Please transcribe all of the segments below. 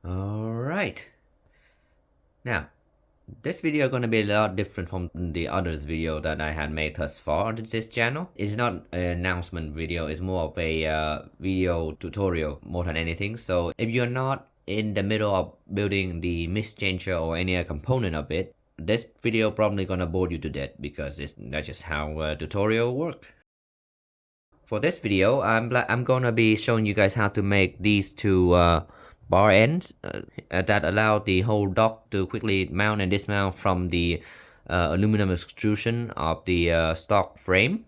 Alright, now this video gonna be a lot different from the others video that I had made thus far on this channel. It's not an announcement video, it's more of a video tutorial more than anything. So if you're not in the middle of building the MissChanger or any other component of it, this video probably gonna bore you to death because that's just how tutorial work. For this video, I'm gonna be showing you guys how to make these two bar ends that allow the whole dock to quickly mount and dismount from the aluminum extrusion of the stock frame.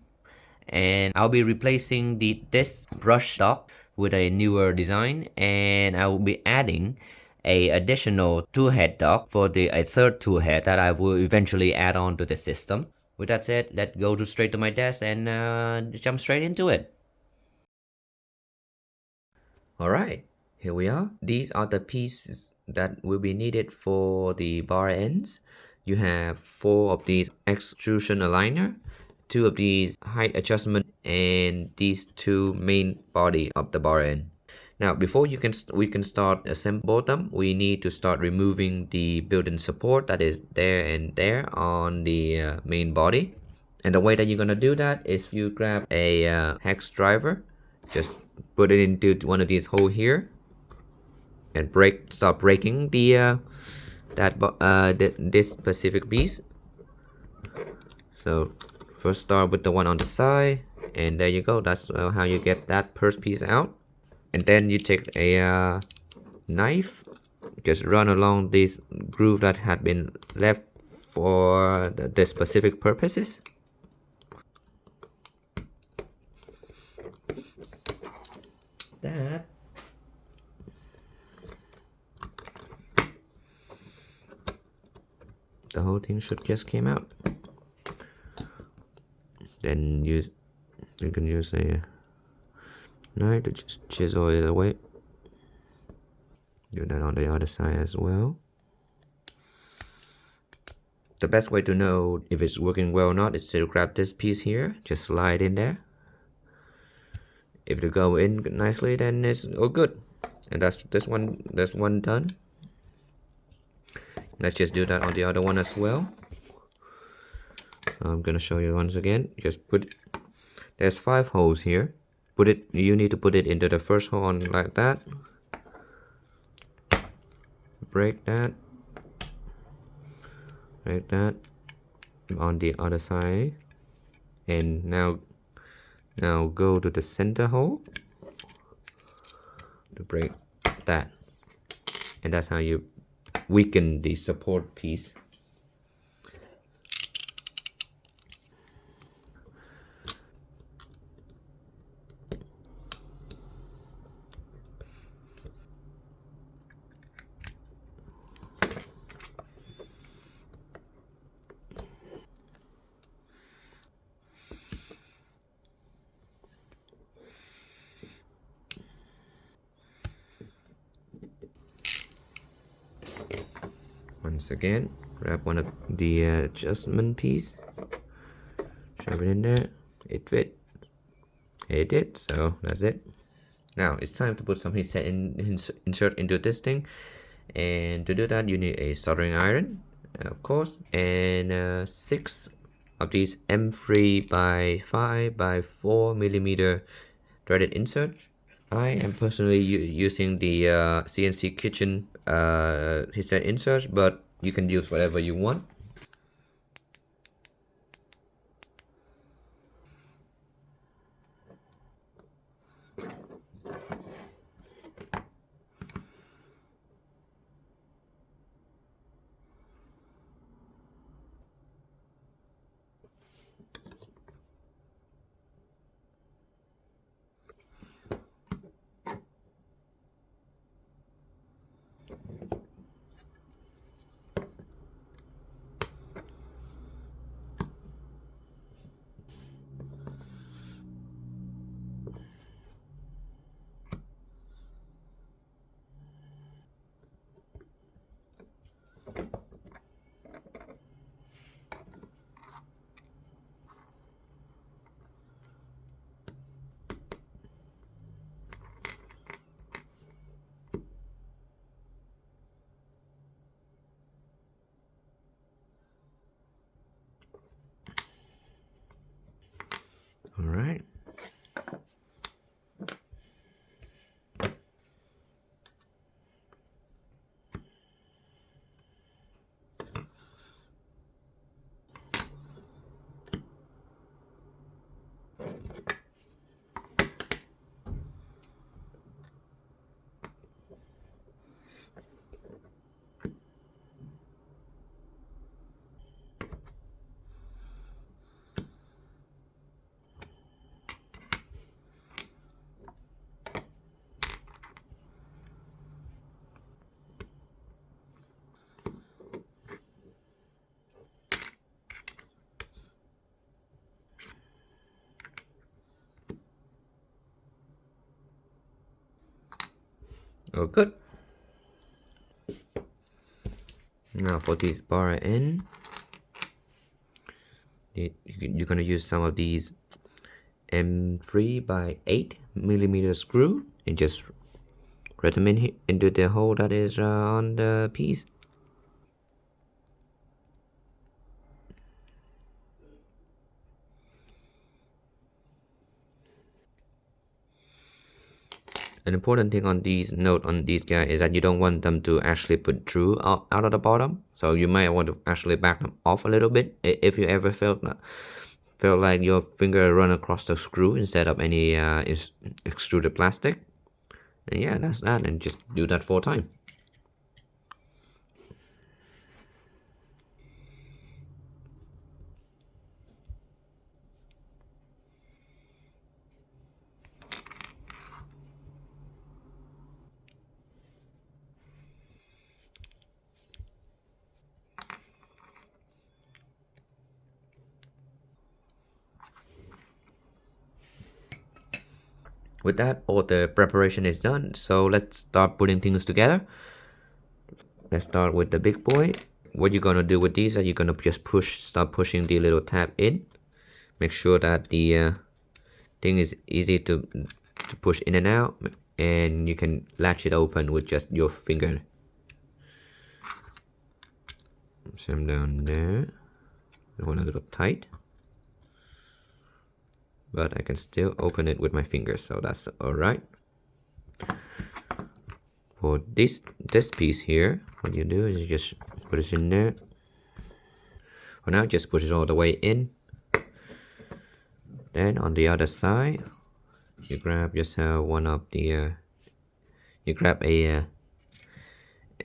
And I'll be replacing this brush dock with a newer design, and I will be adding a additional tool head dock for a third tool head that I will eventually add on to the system. With that said, let's go straight to my desk and jump straight into it. Alright, here we are. These are the pieces that will be needed for the bar ends. You have 4 of these extrusion aligner, 2 of these height adjustment, and these 2 main body of the bar end. Now, before we can start assemble them, we need to start removing the built-in support that is there and there on the main body. And the way that you're gonna do that is you grab a hex driver, just put it into one of these holes here, and start breaking this specific piece. So first start with the one on the side, and there you go. That's how you get that first piece out. And then you take a knife, just run along this groove that had been left for the specific purposes. That. The whole thing should just came out. Then you can use a knife to just chisel it away. Do that on the other side as well. The best way to know if it's working well or not is to grab this piece here, just slide in there. If it go in nicely, then it's all good. And that's one done. Let's just do that on the other one as well. So I'm gonna show you once again. Just there's 5 holes here. You need to put it into the first hole on like that. Break that on the other side, and now go to the center hole to break that, and that's how you weaken the support piece. Once again, grab one of the adjustment piece, shove it in there. It fit. It did. So that's it. Now it's time to put some heat set insert into this thing, and to do that you need a soldering iron, of course, and 6 of these M3 by 5 by 4 millimeter threaded inserts. I am personally using the CNC Kitchen heat set insert, but you can use whatever you want. right. Oh, good. Now for this bar end, you're gonna use some of these M3x8mm screw and just thread them in into the hole that is on the piece. An important thing on these guys is that you don't want them to actually put through out of the bottom. So you might want to actually back them off a little bit if you ever felt like your finger run across the screw instead of any extruded plastic. And yeah, that's that. And just do that 4 times. With that, all the preparation is done. So let's start putting things together. Let's start with the big boy. What you're gonna do with these are you're gonna just start pushing the little tab in. Make sure that the thing is easy to push in and out, and you can latch it open with just your finger. Some down there. I want a little tight, but I can still open it with my fingers, so that's alright. For this piece here, what you do is you just put it in there. For now, just push it all the way in. Then on the other side, you grab yourself one of the you grab a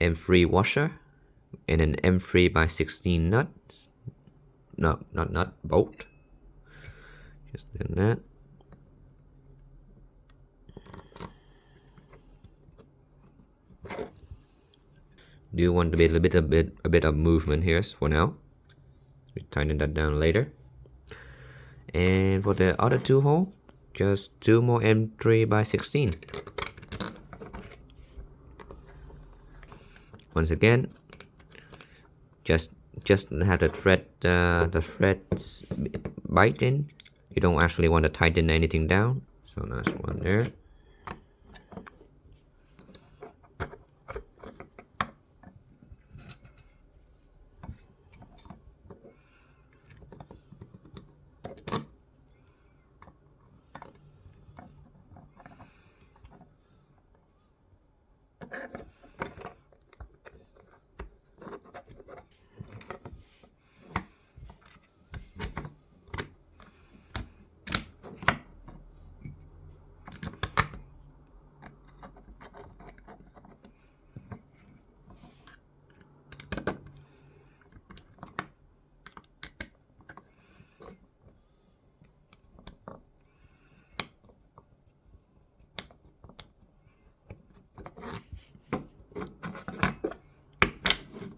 M3 washer and an M3x16 nut. No, not nut, bolt. Just do that. Do you want a bit of movement here for now? We tighten that down later. And for the other 2 holes, just 2 more M3x16. Once again, just have the threads bite in. You don't actually want to tighten anything down. So nice one there.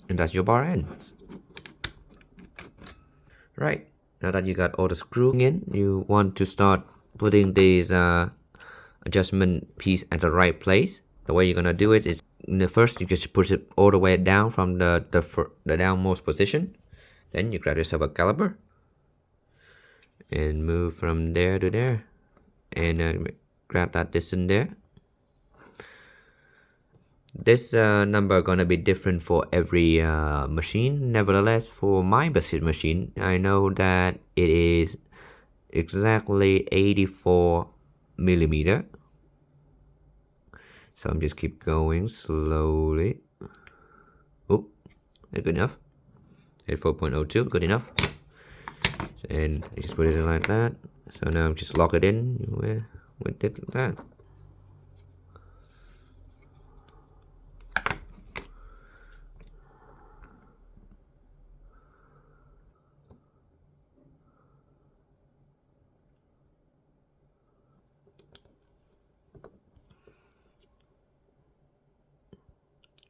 And that's your bar ends. Right, now that you got all the screws in, you want to start putting these adjustment piece at the right place. The way you're gonna do it is, first you just push it all the way down from the downmost position. Then you grab yourself a caliper and move from there to there, and grab that distance there. This number gonna be different for every machine. Nevertheless, for my machine, I know that it is exactly 84 millimeter. So I'm just keep going slowly. Oh, good enough. 84.02, good enough. And I just put it in like that. So now just lock it in with it like that.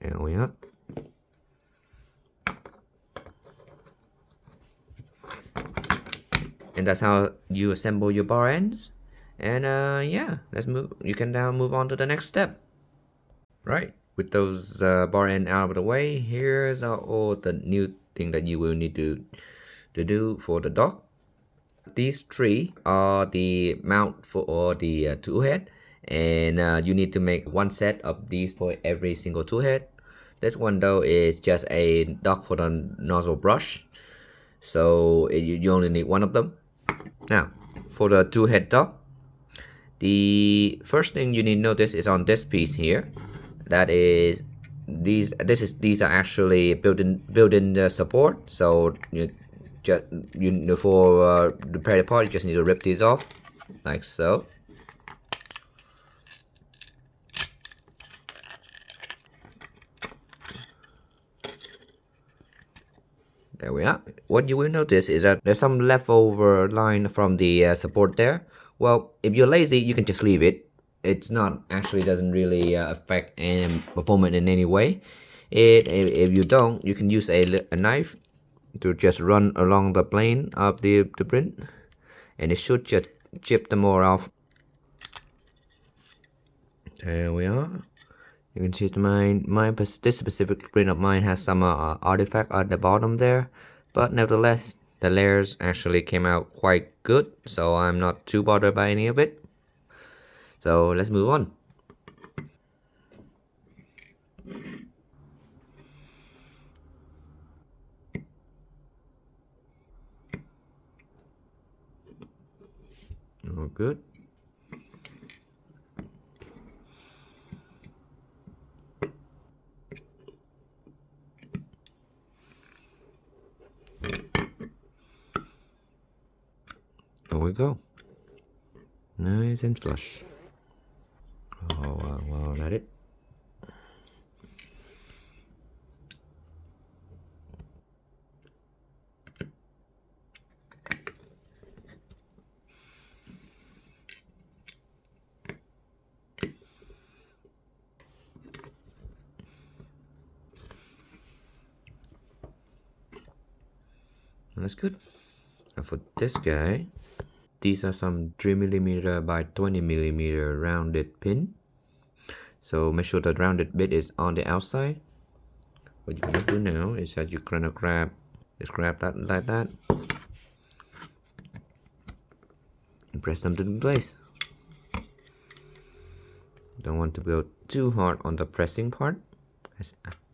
There we are. And that's how you assemble your bar ends. And yeah, let's move. You can now move on to the next step. Right, with those bar end out of the way, here's all the new thing that you will need to do for the dock. These three are the mount for the tool head, and you need to make one set of these for every single tool head. This one though is just a dock for the nozzle brush, so you only need one of them. Now for the tool head dock, the first thing you need to notice is on this piece here. That is these are actually built-in support, so for repair the part you just need to rip these off like so. There we are. What you will notice is that there's some leftover line from the support there. Well, if you're lazy, you can just leave it. It's not actually doesn't really affect any performance in any way. If you don't, you can use a knife to just run along the plane of the print, and it should just chip them all off. There we are. You can see this specific print of mine has some artifact at the bottom there, but nevertheless the layers actually came out quite good, so I'm not too bothered by any of it. So let's move on. All good. There we go. Nice and flush. Oh wow, that it. That's good. Now for this guy, these are some 3mm by 20mm rounded pin. So make sure the rounded bit is on the outside. What you're gonna do now is that you're gonna grab that like that and press them in place. Don't want to go too hard on the pressing part.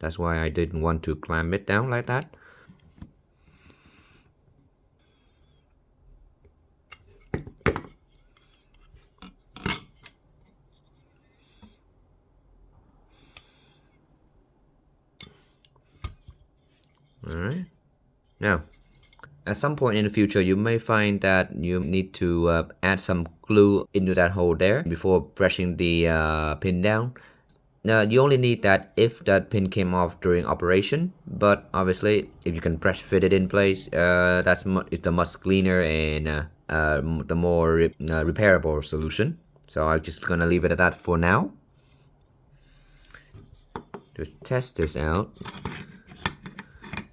That's why I didn't want to clamp it down like that. Alright. Now, at some point in the future, you may find that you need to add some glue into that hole there before pressing the pin down. Now, you only need that if that pin came off during operation, but obviously, if you can press fit it in place, it's the much cleaner and the more repairable solution. So I'm just gonna leave it at that for now. Just test this out.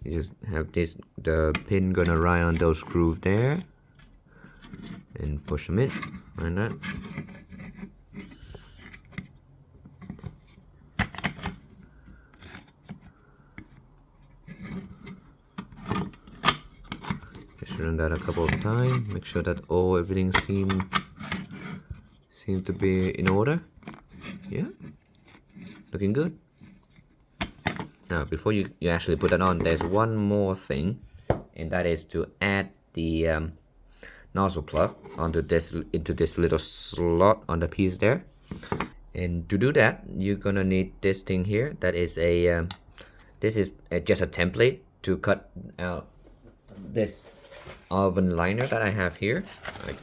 You just have the pin gonna ride on those grooves there, and push them in like that. Just run that a couple of times. Make sure that everything seems to be in order. Yeah, looking good. Now, before you actually put that on, there's one more thing, and that is to add the nozzle plug onto this, into this little slot on the piece there. And to do that, you're gonna need this thing here. That is a this is just a template to cut out this oven liner that I have here. Like,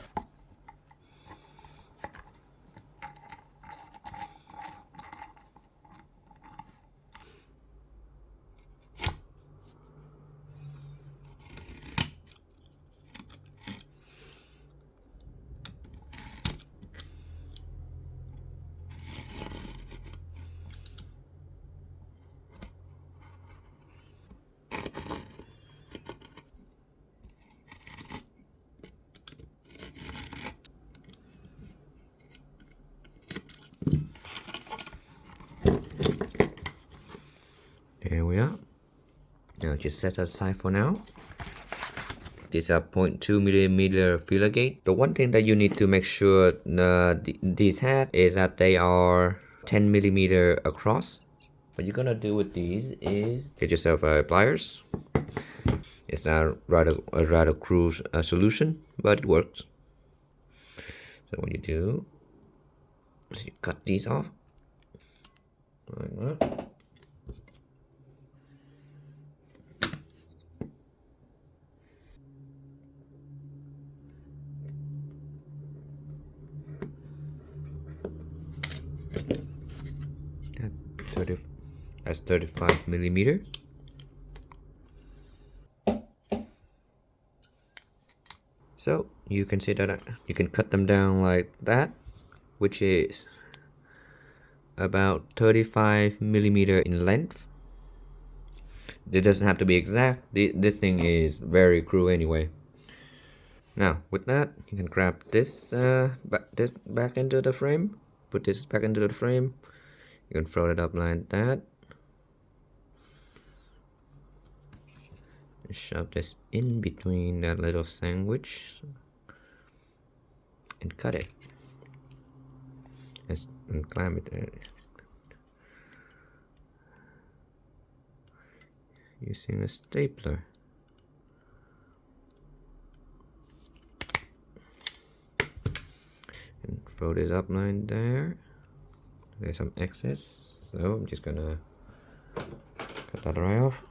there we are. Now just set aside for now. These are 0.2mm filler gauge. The one thing that you need to make sure these have is that they are 10mm across. What you're gonna do with these is get yourself pliers. It's a rather crude solution, but it works. So what you do is you cut these off like that. That's 35mm. So you can see that you can cut them down like that, which is about 35mm in length. It doesn't have to be exact. This thing is very crude anyway. Now with that, you can grab this back into the frame. Put this back into the frame. You can fold it up like that. Shove this in between that little sandwich and cut it. And clamp it using a stapler. And fold this up line there. There's some excess, so I'm just gonna cut that right off.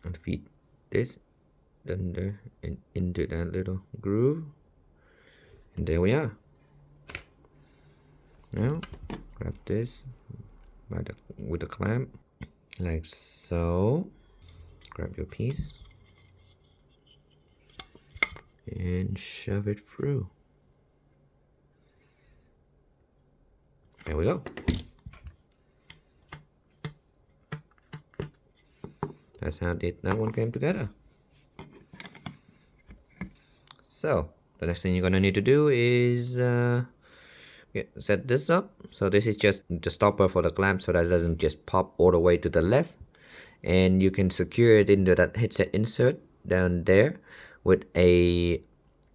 And feed this under and into that little groove, and there we are. Now grab this with the clamp like so. Grab your piece and shove it through. There we go. That's how that one came together. So the next thing you're gonna need to do is set this up. So this is just the stopper for the clamp, so that it doesn't just pop all the way to the left. And you can secure it into that headset insert down there with a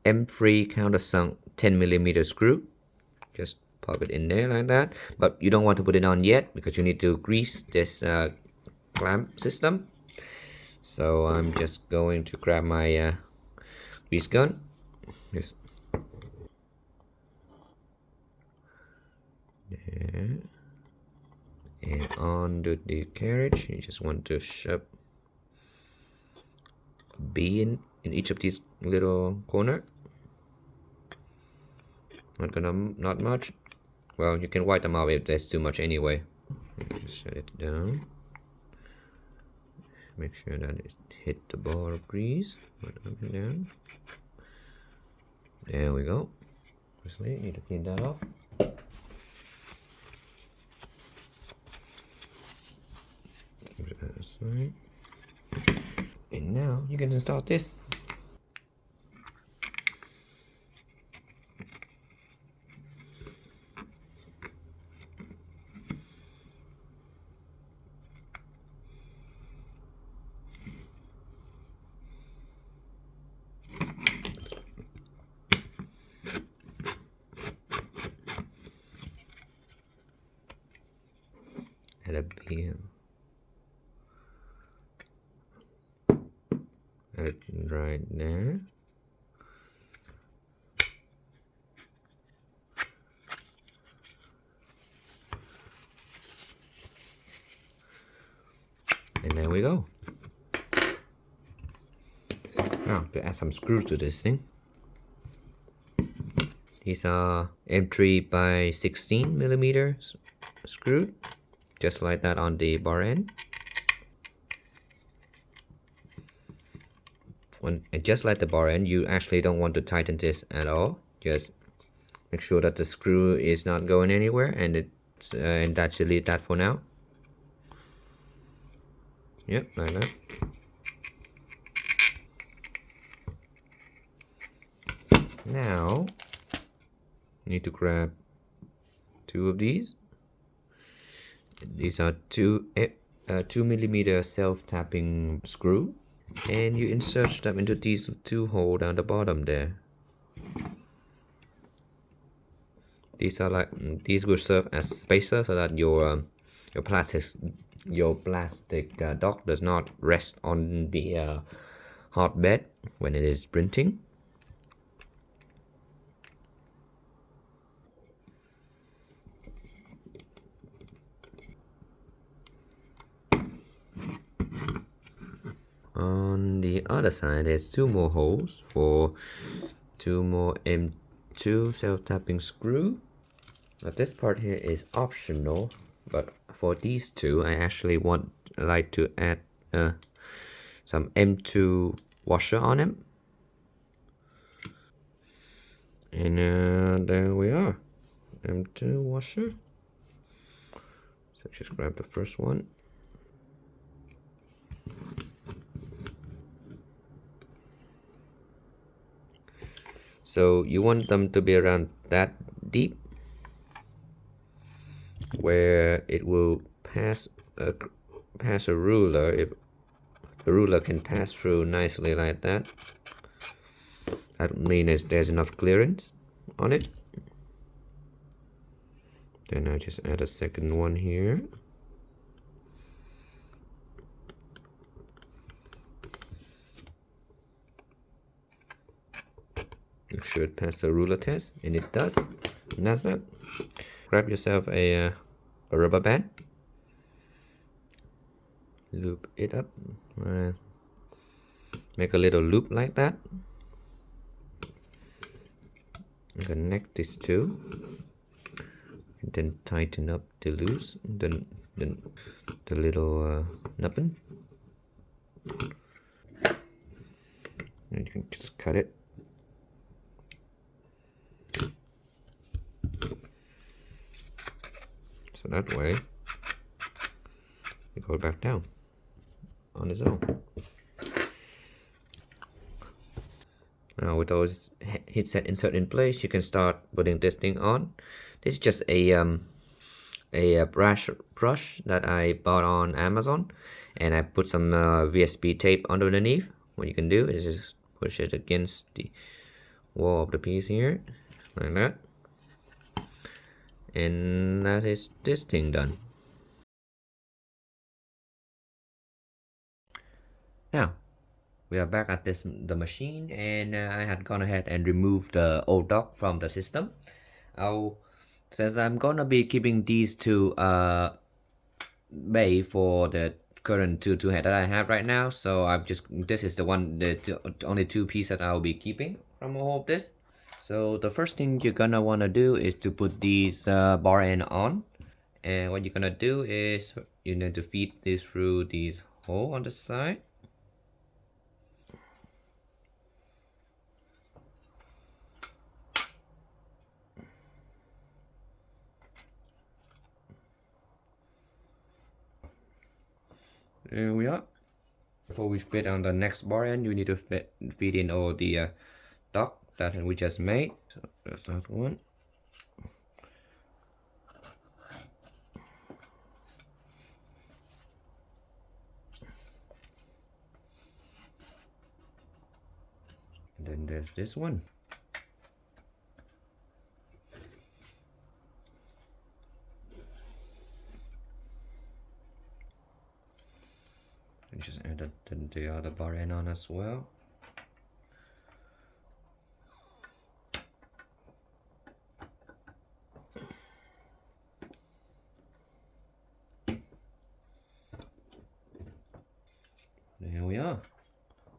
M3 countersunk 10mm screw. Just pop it in there like that. But you don't want to put it on yet because you need to grease this clamp system. So I'm just going to grab my grease gun. Just there. And onto the carriage, you just want to shove a B in each of these little corner. Not much. Well, you can wipe them out if there's too much anyway. Just set it down. Make sure that it hit the bar of grease. Up and down. There we go. Obviously, need to clean that off. Keep it aside. And now you can install this. At a BM. Add it right there. And there we go. Now to add some screws to this thing. These are M3 by 16 millimeters screwed, just like that on the bar end. And just like the bar end, you actually don't want to tighten this at all. Just make sure that the screw is not going anywhere, and that's delete that for now. Yep, like that. Now, you need to grab 2 of these. These are 2 millimeter self-tapping screw, and you insert them into these 2 holes down the bottom there. These are these will serve as spacers so that your plastic dock does not rest on the hot bed when it is printing. On the other side, there's 2 more holes for 2 more M2 self-tapping screw. Now this part here is optional, but for these 2, I actually like to add some M2 washer on them. And there we are, M2 washer. So just grab the first one. So you want them to be around that deep, where it will pass a ruler. If the ruler can pass through nicely like that, that means there's enough clearance on it. Then I just add a second one here. It should pass the ruler test, and it does. And that's that. Grab yourself a rubber band, loop it up, make a little loop like that, and connect these 2, and then tighten up the loose, then the little nubbin, and you can just cut it. So that way it goes back down on its own. Now with those heat set insert in place, you can start putting this thing on. This is just a brush that I bought on Amazon, and I put some VSP tape underneath. What you can do is just push it against the wall of the piece here, like that. And that is this thing done. Now we are back at the machine, and I had gone ahead and removed the old dock from the system. Since I'm gonna be keeping these 2 bay for the current 2 head that I have right now, so this is the only 2 pieces that I'll be keeping from all of this. So the first thing you're gonna wanna do is to put these bar end on, and what you're gonna do is you need to feed this through these hole on the side. There we are. Before we fit on the next bar end, you need to feed in all the dock that we just made. So that's that one. And then there's this one. Just add the other bar end on as well. There we are.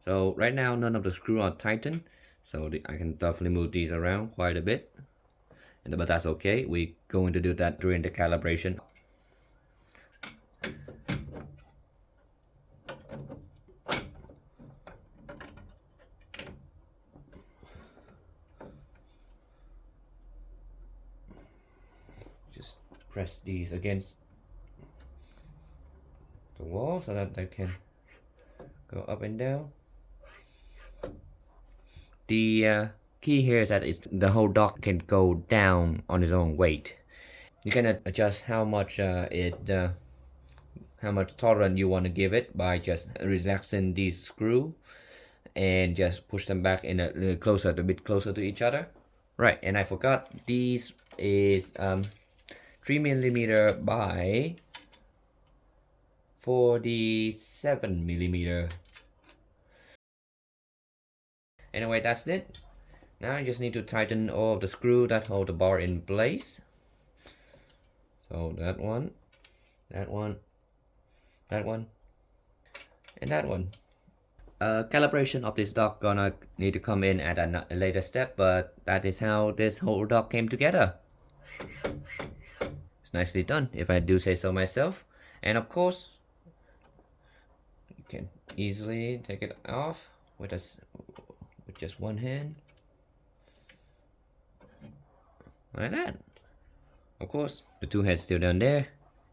So right now none of the screws are tightened, so I can definitely move these around quite a bit, but that's okay. We're going to do that during the calibration. Just press these against the wall so that they can go up and down. The key here is that the whole dock can go down on its own weight. You can adjust how much how much tolerance you want to give it by just relaxing these screws and just push them back in a bit closer to each other. Right, and I forgot, these is 3mm by 47mm. Anyway, that's it. Now you just need to tighten all of the screws that hold the bar in place. So that one, that one, that one, and that one. Calibration of this dock gonna need to come in at a later step, but that is how this whole dock came together. It's nicely done, if I do say so myself. And of course, you can easily take it off with just one hand, like that. Of course, the two heads still down there,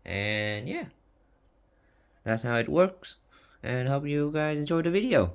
and yeah, that's how it works. And hope you guys enjoyed the video.